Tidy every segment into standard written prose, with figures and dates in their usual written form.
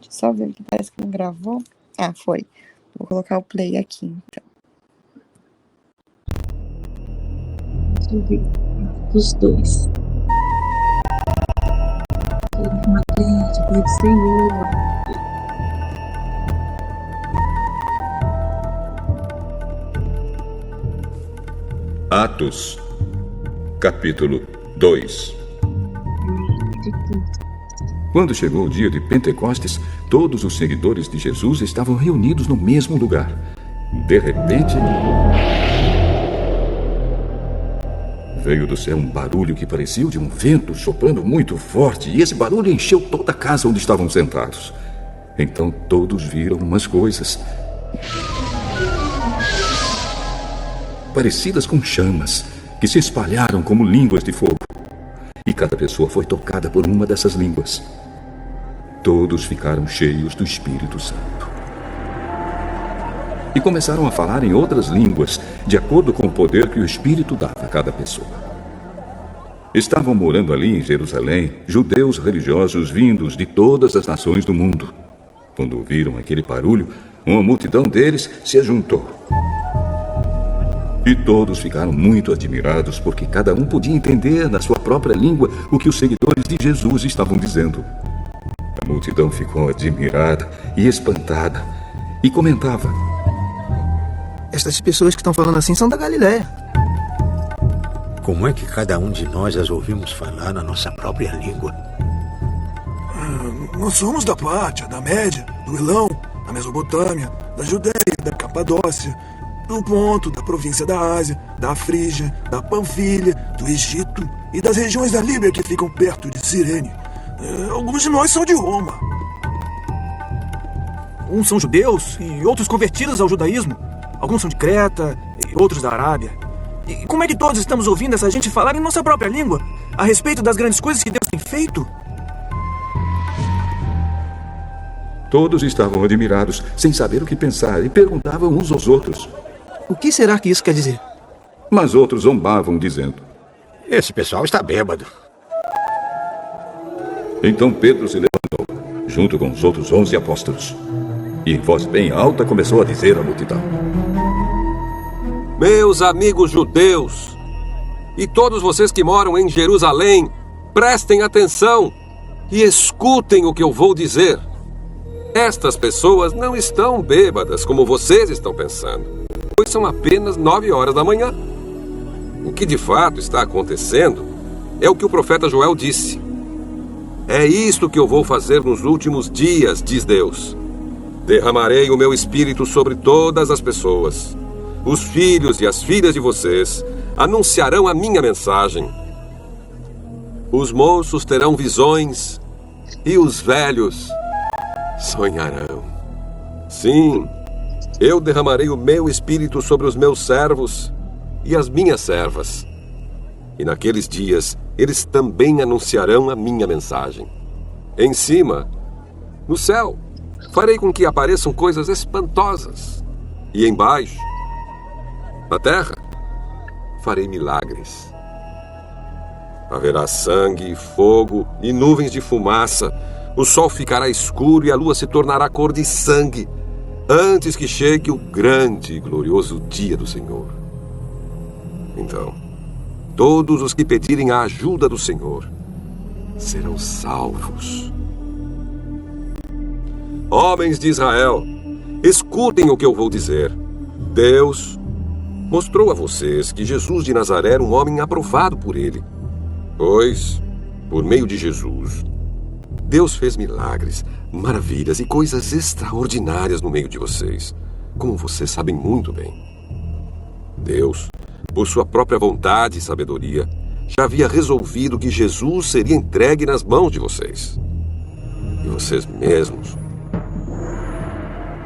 Só ver que parece que não gravou. Ah, foi. Vou colocar o play aqui, então. Deixa eu ver. Os dois. Uma grande Pai do Senhor. Atos, capítulo 2. Quando chegou o dia de Pentecostes, todos os seguidores de Jesus estavam reunidos no mesmo lugar. De repente, veio do céu um barulho que parecia o de um vento soprando muito forte, e esse barulho encheu toda a casa onde estavam sentados. Então todos viram umas coisas parecidas com chamas, que se espalharam como línguas de fogo. E cada pessoa foi tocada por uma dessas línguas. Todos ficaram cheios do Espírito Santo. E começaram a falar em outras línguas, de acordo com o poder que o Espírito dava a cada pessoa. Estavam morando ali em Jerusalém judeus religiosos vindos de todas as nações do mundo. Quando ouviram aquele barulho, uma multidão deles se ajuntou. E todos ficaram muito admirados, porque cada um podia entender na sua própria língua o que os seguidores de Jesus estavam dizendo. A multidão ficou admirada e espantada e comentava: Estas pessoas que estão falando assim são da Galiléia. Como é que cada um de nós as ouvimos falar na nossa própria língua? Nós somos da Pártia, da Média, do Elão, da Mesopotâmia, da Judéia, da Capadócia, do Ponto, da província da Ásia, da Frígia, da Panfilha, do Egito e das regiões da Líbia que ficam perto de Cirene. Alguns de nós são de Roma. Uns são judeus e outros convertidos ao judaísmo. Alguns são de Creta e outros da Arábia. E como é que todos estamos ouvindo essa gente falar em nossa própria língua a respeito das grandes coisas que Deus tem feito? Todos estavam admirados, sem saber o que pensar, e perguntavam uns aos outros: O que será que isso quer dizer? Mas outros zombavam, dizendo: Esse pessoal está bêbado. Então Pedro se levantou, junto com os outros 11 apóstolos, e em voz bem alta começou a dizer à multidão: Meus amigos judeus, e todos vocês que moram em Jerusalém, prestem atenção e escutem o que eu vou dizer. Estas pessoas não estão bêbadas como vocês estão pensando, pois são apenas 9 horas da manhã. O que de fato está acontecendo é o que o profeta Joel disse. É isto que eu vou fazer nos últimos dias, diz Deus. Derramarei o meu espírito sobre todas as pessoas. Os filhos e as filhas de vocês anunciarão a minha mensagem. Os moços terão visões e os velhos sonharão. Sim, eu derramarei o meu espírito sobre os meus servos e as minhas servas. E naqueles dias, eles também anunciarão a minha mensagem. Em cima, no céu, farei com que apareçam coisas espantosas. E embaixo, na terra, farei milagres. Haverá sangue, fogo e nuvens de fumaça. O sol ficará escuro e a lua se tornará cor de sangue, antes que chegue o grande e glorioso dia do Senhor. Então, todos os que pedirem a ajuda do Senhor serão salvos. Homens de Israel, escutem o que eu vou dizer. Deus mostrou a vocês que Jesus de Nazaré era um homem aprovado por ele. Pois, por meio de Jesus, Deus fez milagres, maravilhas e coisas extraordinárias no meio de vocês, como vocês sabem muito bem. Deus, por sua própria vontade e sabedoria, já havia resolvido que Jesus seria entregue nas mãos de vocês. E vocês mesmos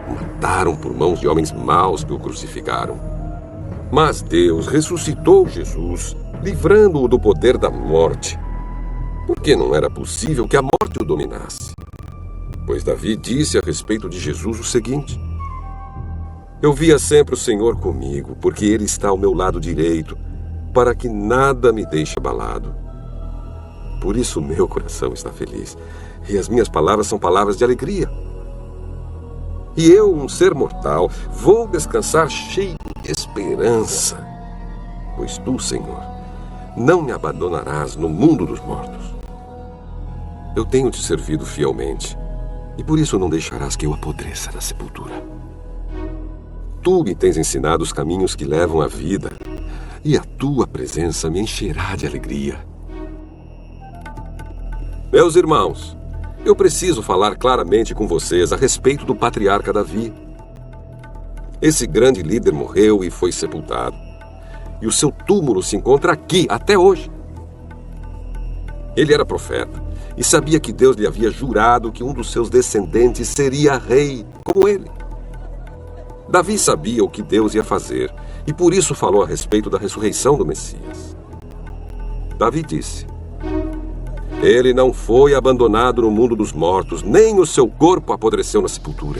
o mataram por mãos de homens maus que o crucificaram. Mas Deus ressuscitou Jesus, livrando-o do poder da morte, porque não era possível que a morte o dominasse. Pois Davi disse a respeito de Jesus o seguinte: Eu via sempre o Senhor comigo, porque Ele está ao meu lado direito, para que nada me deixe abalado. Por isso meu coração está feliz, e as minhas palavras são palavras de alegria. E eu, um ser mortal, vou descansar cheio de esperança. Pois tu, Senhor, não me abandonarás no mundo dos mortos. Eu tenho te servido fielmente, e por isso não deixarás que eu apodreça na sepultura. Tu me tens ensinado os caminhos que levam à vida, e a tua presença me encherá de alegria. Meus irmãos, eu preciso falar claramente com vocês a respeito do patriarca Davi. Esse grande líder morreu e foi sepultado. E o seu túmulo se encontra aqui até hoje. Ele era profeta e sabia que Deus lhe havia jurado que um dos seus descendentes seria rei, como ele. Davi sabia o que Deus ia fazer e por isso falou a respeito da ressurreição do Messias. Davi disse: ele não foi abandonado no mundo dos mortos, nem o seu corpo apodreceu na sepultura.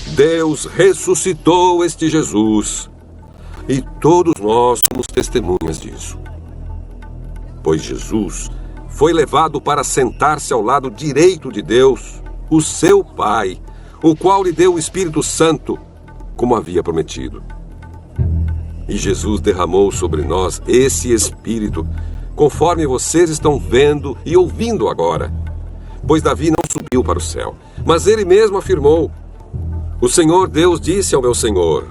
Deus ressuscitou este Jesus, e todos nós somos testemunhas disso. Pois Jesus foi levado para sentar-se ao lado direito de Deus, o seu Pai, o qual lhe deu o Espírito Santo, como havia prometido. E Jesus derramou sobre nós esse Espírito, conforme vocês estão vendo e ouvindo agora. Pois Davi não subiu para o céu, mas ele mesmo afirmou: o Senhor Deus disse ao meu Senhor: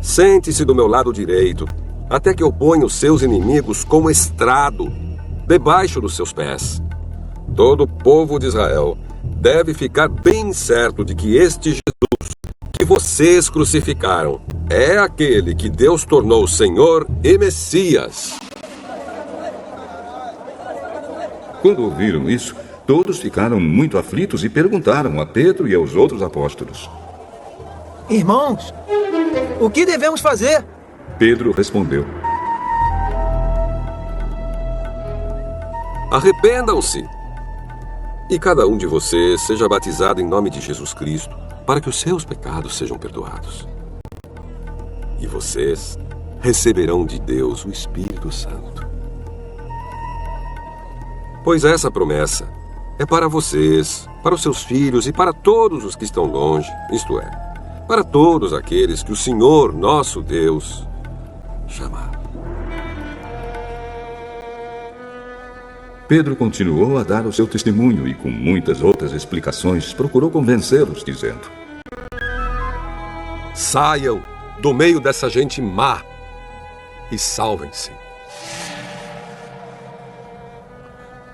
sente-se do meu lado direito, até que eu ponha os seus inimigos como estrado, debaixo dos seus pés. Todo o povo de Israel deve ficar bem certo de que este Jesus, que vocês crucificaram, é aquele que Deus tornou Senhor e Messias. Quando ouviram isso, todos ficaram muito aflitos e perguntaram a Pedro e aos outros apóstolos: Irmãos, o que devemos fazer? Pedro respondeu: Arrependam-se, e cada um de vocês seja batizado em nome de Jesus Cristo, para que os seus pecados sejam perdoados. E vocês receberão de Deus o Espírito Santo. Pois essa promessa é para vocês, para os seus filhos e para todos os que estão longe, isto é, para todos aqueles que o Senhor, nosso Deus, chamar. Pedro continuou a dar o seu testemunho e, com muitas outras explicações, procurou convencê-los, dizendo: Saiam do meio dessa gente má e salvem-se.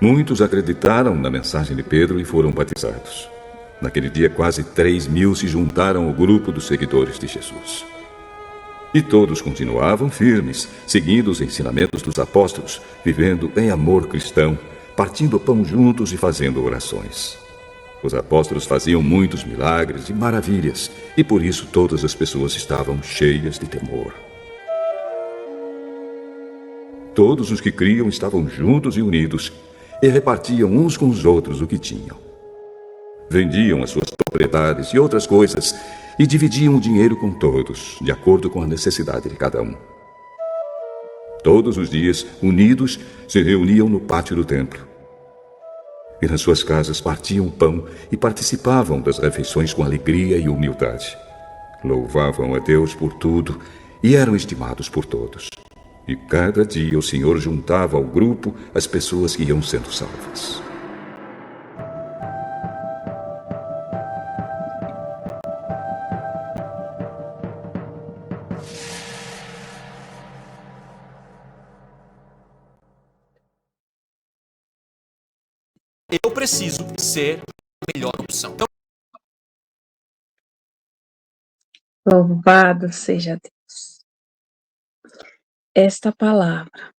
Muitos acreditaram na mensagem de Pedro e foram batizados. Naquele dia, quase 3.000 se juntaram ao grupo dos seguidores de Jesus. E todos continuavam firmes, seguindo os ensinamentos dos apóstolos, vivendo em amor cristão, partindo o pão juntos e fazendo orações. Os apóstolos faziam muitos milagres e maravilhas, e por isso todas as pessoas estavam cheias de temor. Todos os que criam estavam juntos e unidos, e repartiam uns com os outros o que tinham. Vendiam as suas propriedades e outras coisas e dividiam o dinheiro com todos, de acordo com a necessidade de cada um. Todos os dias, unidos, se reuniam no pátio do templo. E nas suas casas partiam o pão e participavam das refeições com alegria e humildade. Louvavam a Deus por tudo e eram estimados por todos. E cada dia o Senhor juntava ao grupo as pessoas que iam sendo salvas. Eu preciso ser a melhor opção. Então, Louvado seja Deus. Esta palavra,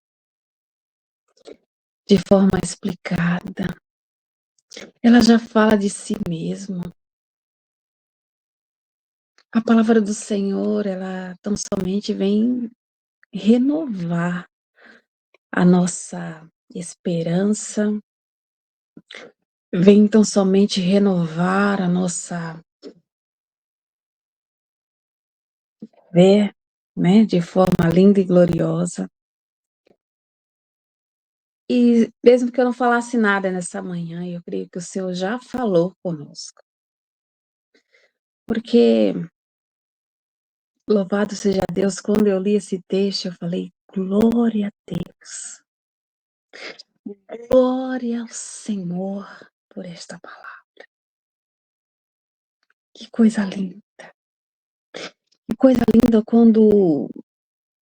de forma explicada, ela já fala de si mesma. A palavra do Senhor, ela tão somente vem renovar a nossa esperança, vem tão somente renovar a nossa fé, né, de forma linda e gloriosa. E mesmo que eu não falasse nada nessa manhã, eu creio que o Senhor já falou conosco. Porque, louvado seja Deus, quando eu li esse texto, eu falei, glória a Deus. Glória ao Senhor por esta palavra. Que coisa linda. Que coisa linda quando o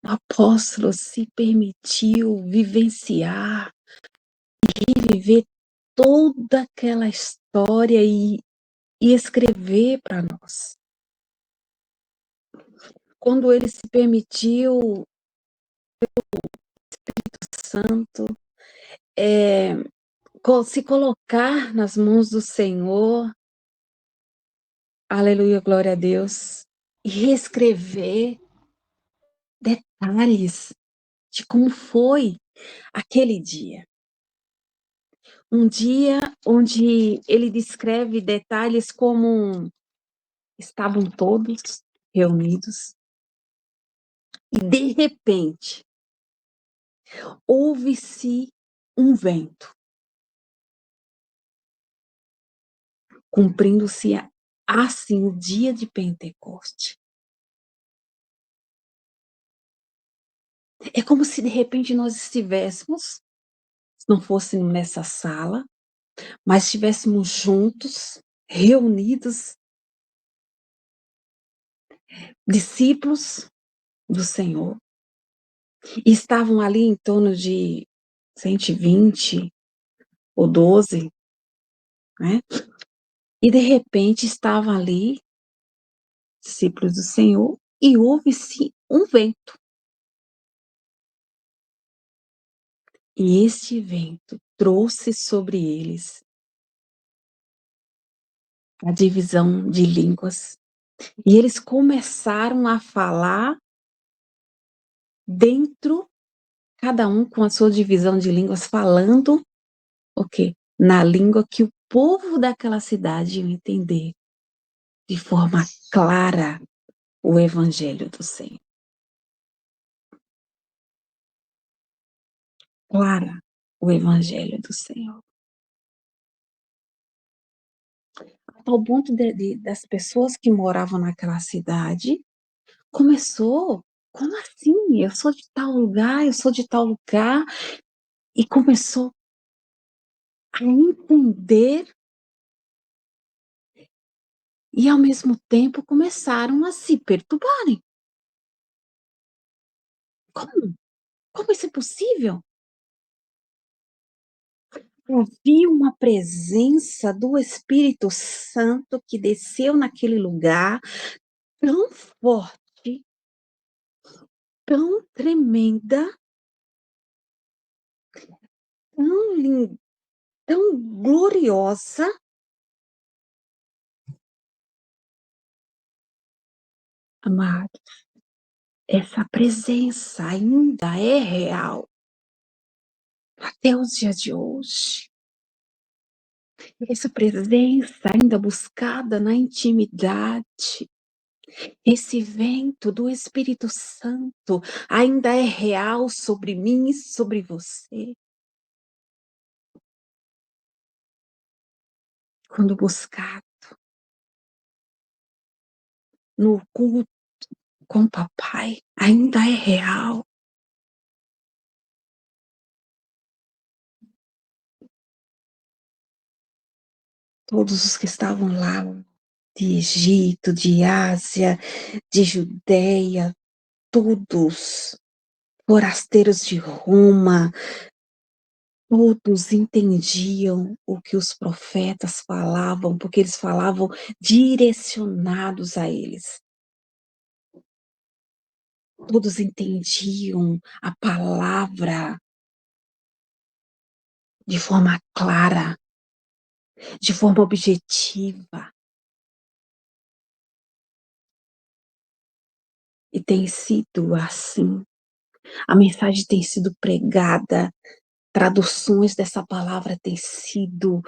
apóstolo se permitiu vivenciar e viver toda aquela história e escrever para nós. Quando ele se permitiu, Santo, se colocar nas mãos do Senhor, aleluia, glória a Deus, e reescrever detalhes de como foi aquele dia. Um dia onde ele descreve detalhes como estavam todos reunidos e, de repente, houve-se um vento, cumprindo-se assim o dia de Pentecoste. É como se, de repente, nós estivéssemos, não fôssemos nessa sala, mas estivéssemos juntos, reunidos, discípulos do Senhor, e estavam ali em torno de 120 ou 12, né? E de repente estavam ali, discípulos do Senhor, e houve-se um vento. E este vento trouxe sobre eles a divisão de línguas. E eles começaram a falar dentro, cada um com a sua divisão de línguas, falando o quê? Na língua que o povo daquela cidade ia entender de forma clara o evangelho do Senhor. Clara o evangelho do Senhor. Ao ponto das pessoas que moravam naquela cidade, começou, como assim? Eu sou de tal lugar, eu sou de tal lugar, e começou a entender e, ao mesmo tempo, começaram a se perturbarem. Como? Como isso é possível? Havia uma presença do Espírito Santo que desceu naquele lugar tão forte, tão tremenda, tão linda, tão gloriosa. Amados, essa presença ainda é real até os dias de hoje. Essa presença ainda buscada na intimidade, esse vento do Espírito Santo ainda é real sobre mim e sobre você. Quando buscado no culto com o papai, ainda é real. Todos os que estavam lá, de Egito, de Ásia, de Judeia, todos, forasteiros de Roma, todos entendiam o que os profetas falavam, porque eles falavam direcionados a eles. Todos entendiam a palavra de forma clara, de forma objetiva. E tem sido assim. A mensagem tem sido pregada, traduções dessa palavra têm sido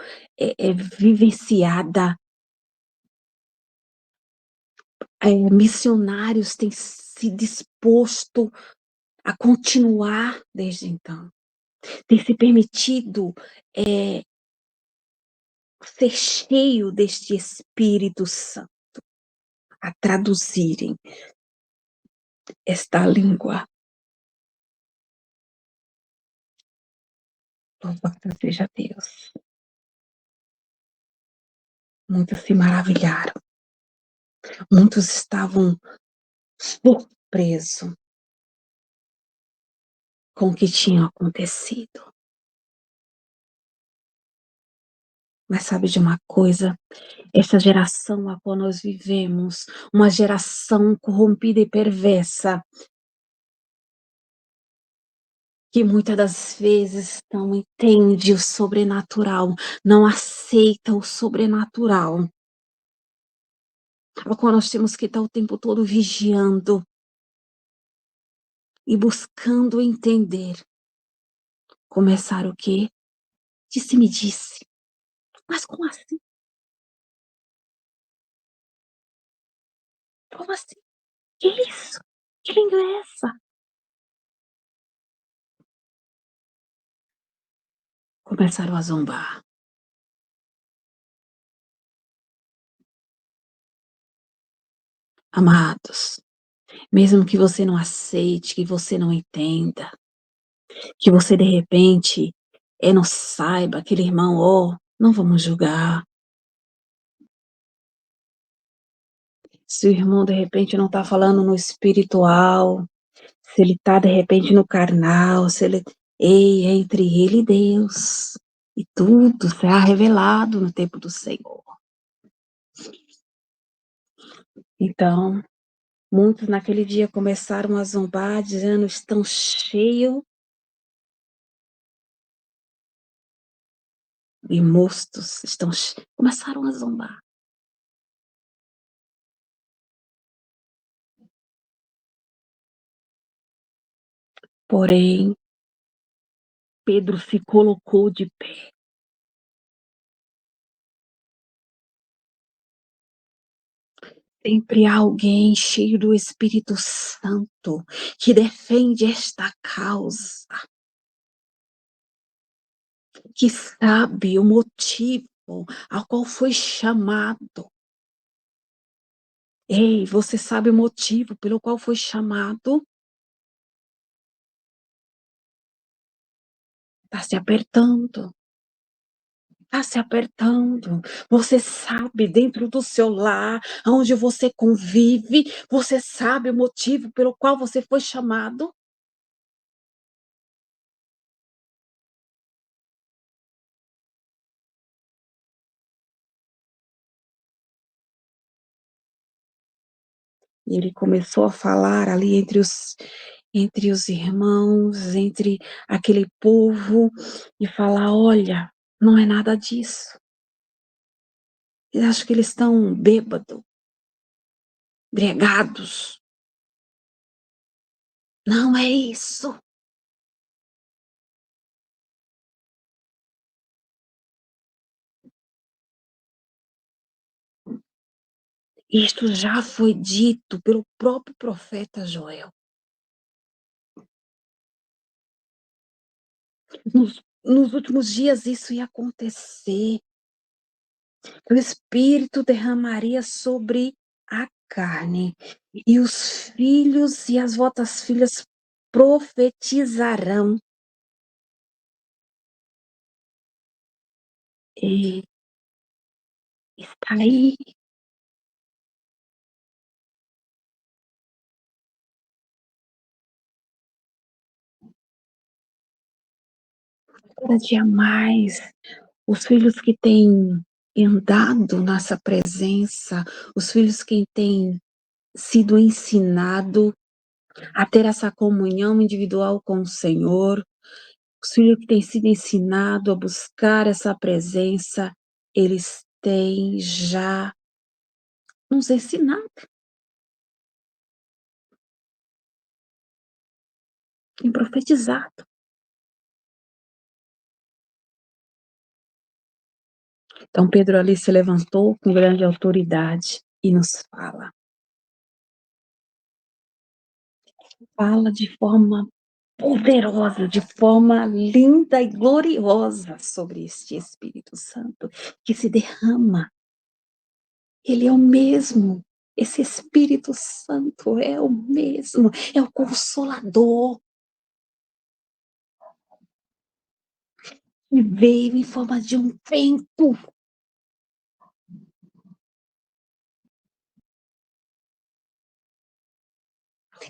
vivenciada. Missionários têm se disposto a continuar desde então. Tem se permitido ser cheio deste Espírito Santo. a traduzirem esta língua. Louvado seja Deus. Muitos se maravilharam. Muitos estavam surpresos com o que tinha acontecido. Mas sabe de uma coisa? Esta geração a qual nós vivemos, uma geração corrompida e perversa, que muitas das vezes não entende o sobrenatural, não aceita o sobrenatural. A qual nós temos que estar o tempo todo vigiando e buscando entender. Começar o quê? Disse-me disse. Mas como assim? Como assim? Que isso? Que língua é essa? Começaram a zombar. Amados, mesmo que você não aceite, que você não entenda, que você de repente não saiba, aquele irmão, não vamos julgar. Se o irmão de repente não está falando no espiritual, se ele está de repente no carnal, se ele... Ei, é entre ele e Deus. E tudo será revelado no tempo do Senhor. Então, muitos naquele dia começaram a zombar, dizendo, estão cheios de mostos, começaram a zombar. Porém, Pedro se colocou de pé. Sempre há alguém cheio do Espírito Santo que defende esta causa, que sabe o motivo ao qual foi chamado. Ei, você sabe o motivo pelo qual foi chamado? Está se apertando. Está se apertando. Você sabe, dentro do seu lar, onde você convive, você sabe o motivo pelo qual você foi chamado? E ele começou a falar ali entre os irmãos, entre aquele povo, e falar, olha, não é nada disso. Eu acho que eles estão bêbados, embriagados. Não é isso. Isto já foi dito pelo próprio profeta Joel. Nos últimos dias isso ia acontecer. O Espírito derramaria sobre a carne, e os filhos e as vossas filhas profetizarão. E está aí. Cada dia mais, os filhos que têm andado nessa presença, os filhos que têm sido ensinado a ter essa comunhão individual com o Senhor, os filhos que têm sido ensinados a buscar essa presença, eles têm já nos ensinado. Têm profetizado. Então Pedro ali se levantou com grande autoridade e nos fala. Fala de forma poderosa, de forma linda e gloriosa sobre este Espírito Santo que se derrama. Ele é o mesmo Esse Espírito Santo é o mesmo, é o Consolador. E veio em forma de um vento.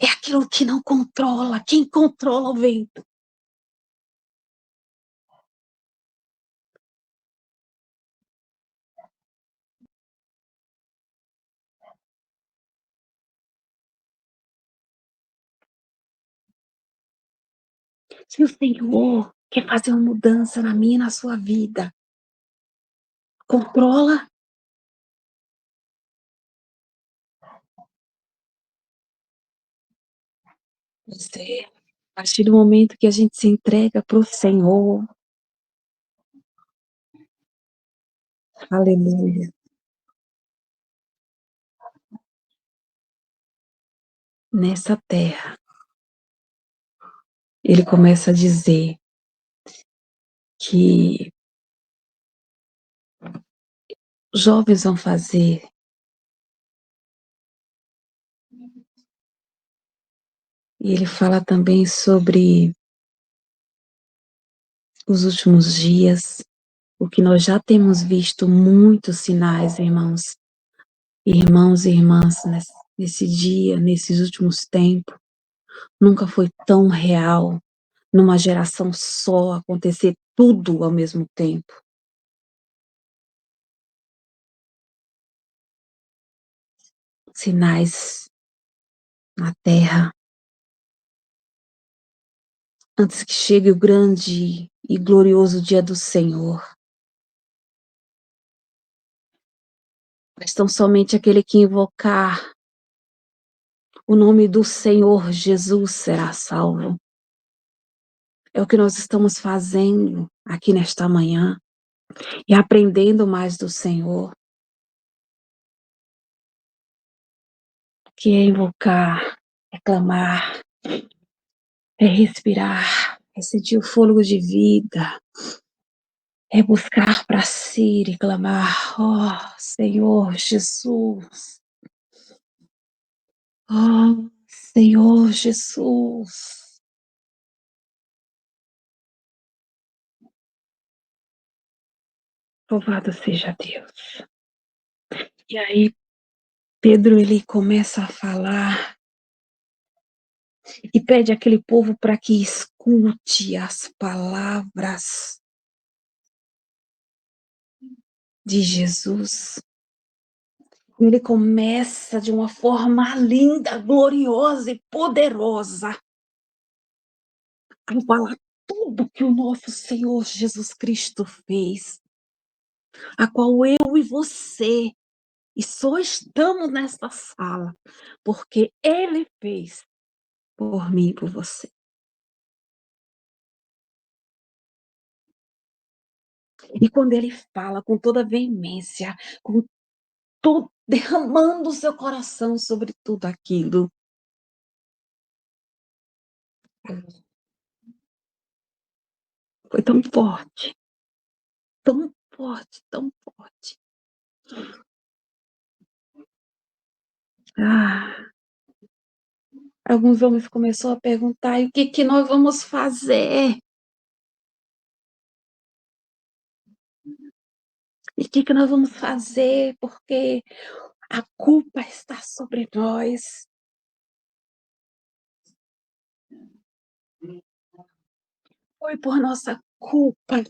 É aquilo que não controla. Quem controla o vento? Se o Senhor quer fazer uma mudança na minha e na sua vida, controla. Você, a partir do momento que a gente se entrega para o Senhor, aleluia. Nessa terra, ele começa a dizer que os jovens vão fazer. E ele fala também sobre os últimos dias, o que nós já temos visto muitos sinais, irmãos e irmãs, nesse dia, nesses últimos tempos. Nunca foi tão real, numa geração só, acontecer tudo ao mesmo tempo. Sinais na terra. Antes que chegue o grande e glorioso dia do Senhor. Mas tão somente aquele que invocar o nome do Senhor Jesus será salvo. É o que nós estamos fazendo aqui nesta manhã e aprendendo mais do Senhor, que é invocar, é clamar, é respirar, é sentir o fôlego de vida, é buscar para si e clamar, ó Senhor Jesus, ó Senhor Jesus. Louvado seja Deus. E aí, Pedro, ele começa a falar e pede aquele povo para que escute as palavras de Jesus. Ele começa de uma forma linda, gloriosa e poderosa a falar tudo que o nosso Senhor Jesus Cristo fez, a qual eu e você, e só estamos nesta sala, porque Ele fez por mim e por você. E quando Ele fala com toda veemência, com todo, derramando o seu coração sobre tudo aquilo, foi tão forte, tão forte, tão forte. Alguns homens começaram a perguntar, e o que nós vamos fazer? E o que nós vamos fazer? Porque a culpa está sobre nós. Foi por nossa culpa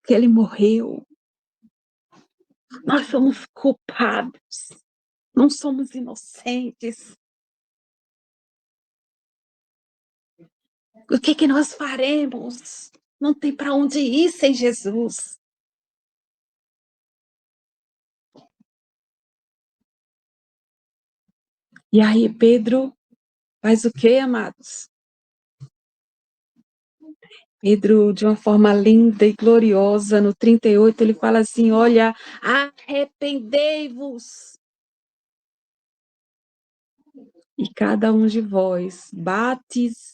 que ele morreu. Nós somos culpados. Não somos inocentes. O que nós faremos? Não tem para onde ir sem Jesus. E aí Pedro faz o quê, amados? Pedro, de uma forma linda e gloriosa, no 38, ele fala assim, olha, arrependei-vos. E cada um de vós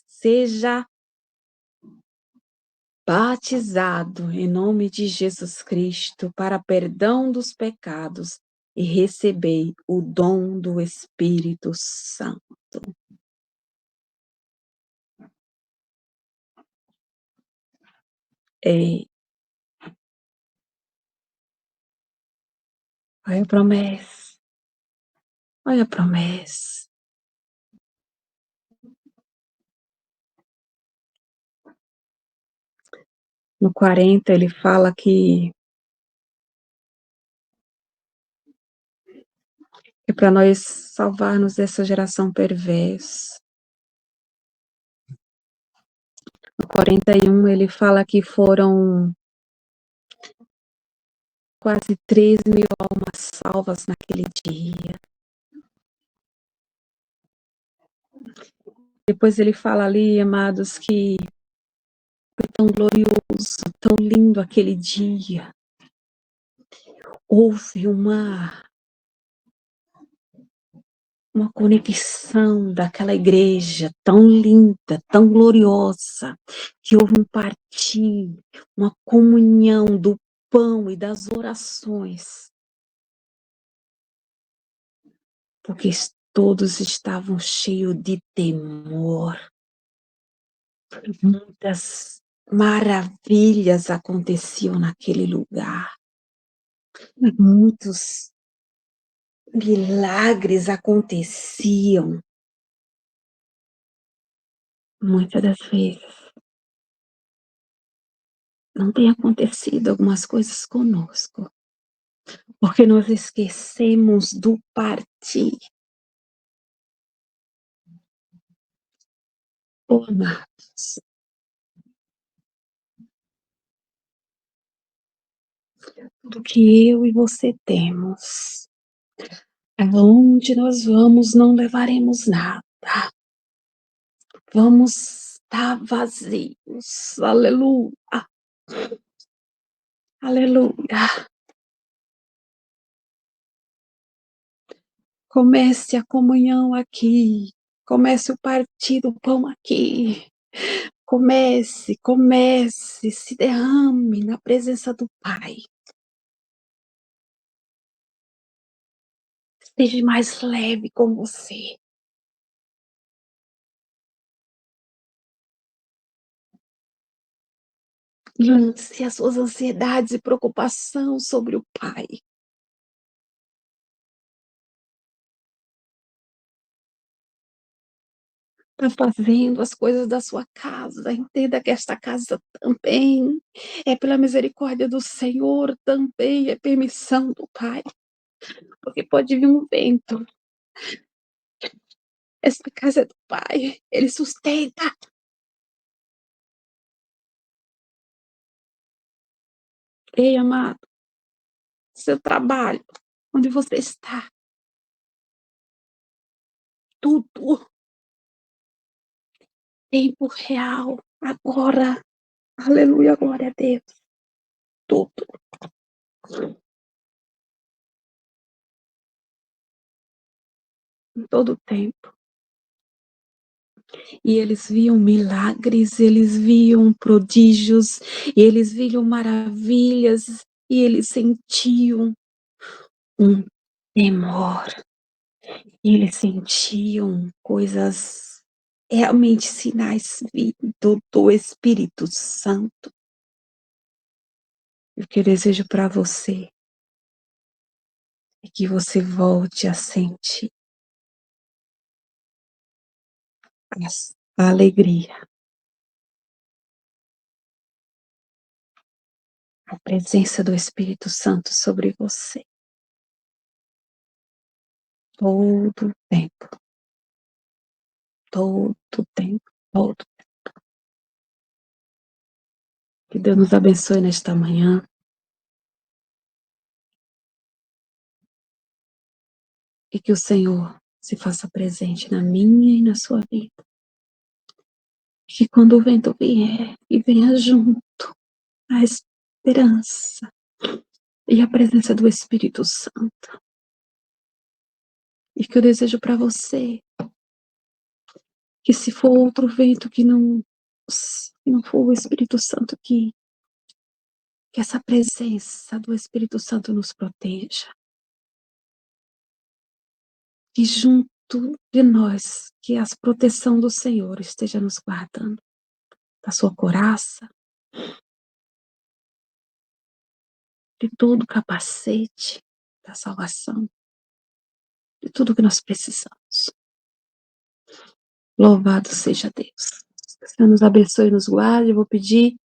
seja batizado em nome de Jesus Cristo para perdão dos pecados, e recebei o dom do Espírito Santo. Olha a promessa. Olha a promessa. No 40 ele fala que é para nós salvarmos dessa geração perversa. No 41 ele fala que foram quase 3.000 almas salvas naquele dia. Depois ele fala ali, amados, que foi tão glorioso, tão lindo aquele dia. Houve uma conexão daquela igreja tão linda, tão gloriosa, que houve um partir, uma comunhão do pão e das orações, porque todos estavam cheios de temor. Muitas maravilhas aconteciam naquele lugar. Muitos milagres aconteciam. Muitas das vezes não tem acontecido algumas coisas conosco, porque nós esquecemos do partir. Oh, amados, tudo que eu e você temos, aonde nós vamos, não levaremos nada. Vamos estar vazios. Aleluia. Aleluia. Comece a comunhão aqui. Comece o partir do pão aqui. Comece, se derrame na presença do Pai. Esteja mais leve com você. Lance as suas ansiedades e preocupações sobre o Pai. Está fazendo as coisas da sua casa. Entenda que esta casa também é pela misericórdia do Senhor, também é permissão do Pai. Porque pode vir um vento. Essa casa é do Pai. Ele sustenta. Ei, amado, seu trabalho, onde você está, tudo, tempo real, agora, aleluia, glória a Deus, tudo. Em todo o tempo. E eles viam milagres, eles viam prodígios, e eles viam maravilhas, e eles sentiam um temor. E eles sentiam coisas, realmente sinais vindo do Espírito Santo. O que eu desejo para você é que você volte a sentir a alegria, a presença do Espírito Santo sobre você. Todo o tempo. Todo o tempo. Todo o tempo. Que Deus nos abençoe nesta manhã. E que o Senhor se faça presente na minha e na sua vida. Que quando o vento vier, e venha junto a esperança e a presença do Espírito Santo. E que eu desejo para você, que se for outro vento que não for o Espírito Santo, que essa presença do Espírito Santo nos proteja. E junto de nós, que a proteção do Senhor esteja nos guardando, da sua couraça, de todo o capacete da salvação, de tudo que nós precisamos. Louvado seja Deus. Que o Senhor nos abençoe e nos guarde. Eu vou pedir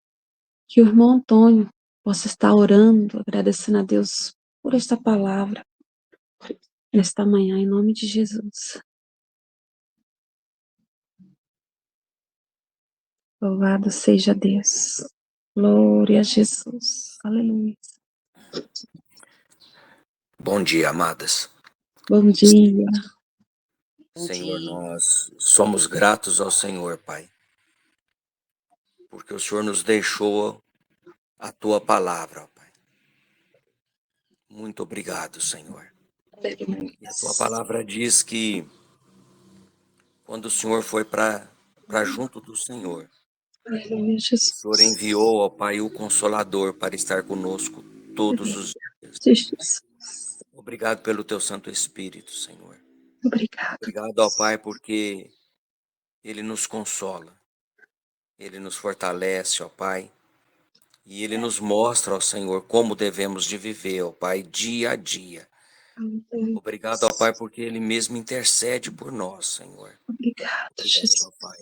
que o irmão Antônio possa estar orando, agradecendo a Deus por esta palavra, nesta manhã, em nome de Jesus. Louvado seja Deus. Glória a Jesus. Aleluia. Bom dia, amadas. Bom dia. Senhor, nós somos gratos ao Senhor, Pai, porque o Senhor nos deixou a Tua palavra, ó Pai. Muito obrigado, Senhor. E a Tua palavra diz que quando o Senhor foi para junto do Senhor, Aleluia, o Jesus. Senhor enviou, ó Pai, o Consolador para estar conosco todos os dias. Jesus. Obrigado pelo Teu Santo Espírito, Senhor. Obrigado. Obrigado, ó Pai, porque Ele nos consola, Ele nos fortalece, ó Pai, e Ele nos mostra, ó Senhor, como devemos de viver, ó Pai, dia a dia. Obrigado, ó Pai, porque Ele mesmo intercede por nós, Senhor. Obrigado, Obrigado, Jesus. ó Pai.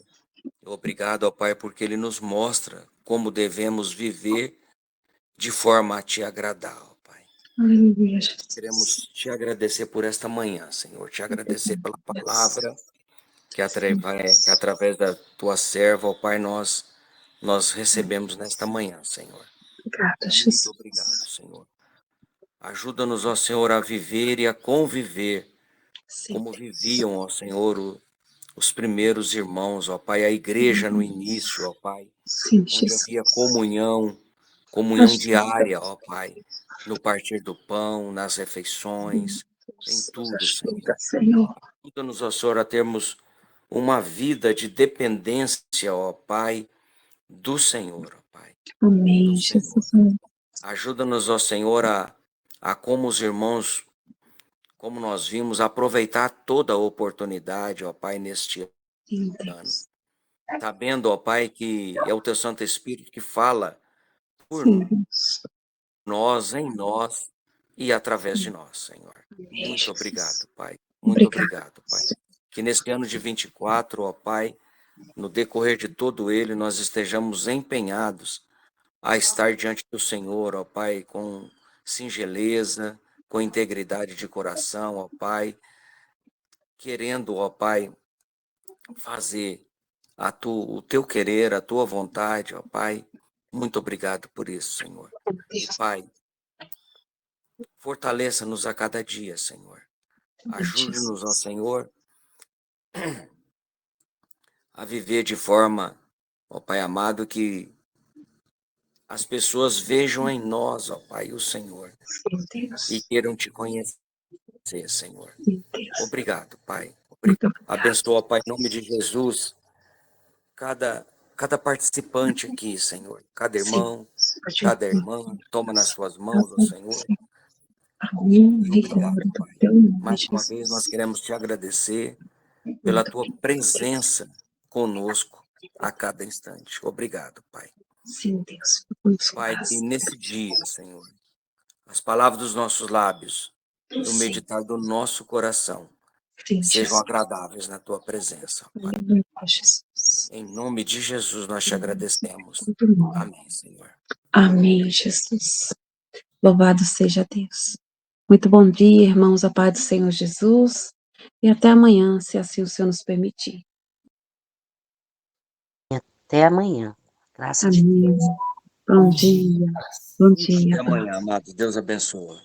Obrigado, ó Pai, porque Ele nos mostra como devemos viver de forma a Te agradar, ó Pai. Aleluia, Jesus. Queremos Te agradecer por esta manhã, Senhor. Te agradecer pela palavra que através da Tua serva, ó Pai, nós recebemos nesta manhã, Senhor. Obrigado, Muito Jesus. obrigado, Senhor. Ajuda-nos, ó Senhor, a viver e a conviver Sim, como viviam, ó Senhor, os primeiros irmãos, ó Pai, a igreja no início, ó Pai, sim, onde Jesus. havia comunhão diária, ó Pai, no partir do pão, nas refeições, em tudo, Senhor. Ajuda, Senhor. Ajuda-nos, ó Senhor, a termos uma vida de dependência, ó Pai, do Senhor, ó Pai. Amém, Do Senhor. Jesus. Ajuda-nos, ó Senhor, a como os irmãos, como nós vimos, aproveitar toda a oportunidade, ó Pai, neste Sim, ano. Deus. Sabendo, ó Pai, que é o Teu Santo Espírito que fala por Sim, Deus. nós, em nós e através de nós, Senhor. Amém, Muito Jesus. obrigado, Pai. Muito obrigado, Pai. Obrigado. Que neste ano de 24, ó Pai, no decorrer de todo ele, nós estejamos empenhados a estar diante do Senhor, ó Pai, com singeleza, com integridade de coração, ó Pai, querendo, ó Pai, fazer o Teu querer, a Tua vontade, ó Pai. Muito obrigado por isso, Senhor. E, Pai, fortaleça-nos a cada dia, Senhor. Ajude-nos, ó Senhor, a viver de forma, ó Pai amado, que as pessoas vejam em nós, ó Pai, o Senhor, Sim, Deus. e queiram Te conhecer, Senhor. Sim, Deus. Obrigado, Pai. Muito obrigado. Abençoa, Pai, em nome de Jesus, cada participante aqui, Senhor. Cada irmão, cada irmã, toma nas Suas mãos, ó Senhor. Amém. E obrigado, Glória ao Pai. Teu nome, Mais uma vez, nós Jesus. queremos Te agradecer pela Muito Tua presença conosco a cada instante. Obrigado, Pai. Sim, Deus. Vamos Pai, lá. que nesse dia, Senhor, as palavras dos nossos lábios e o Sim, meditar do nosso coração sim, sejam Jesus. agradáveis na Tua presença, Pai. Aleluia, Jesus. Em nome de Jesus, nós Te agradecemos. Muito bom. Amém, Senhor. Amém, Jesus. Louvado seja Deus. Muito bom dia, irmãos, a paz do Senhor Jesus. E até amanhã, se assim o Senhor nos permitir. Até amanhã. Graças a Deus. Amém. Bom dia. Bom dia. Até amanhã, amados. Deus abençoe.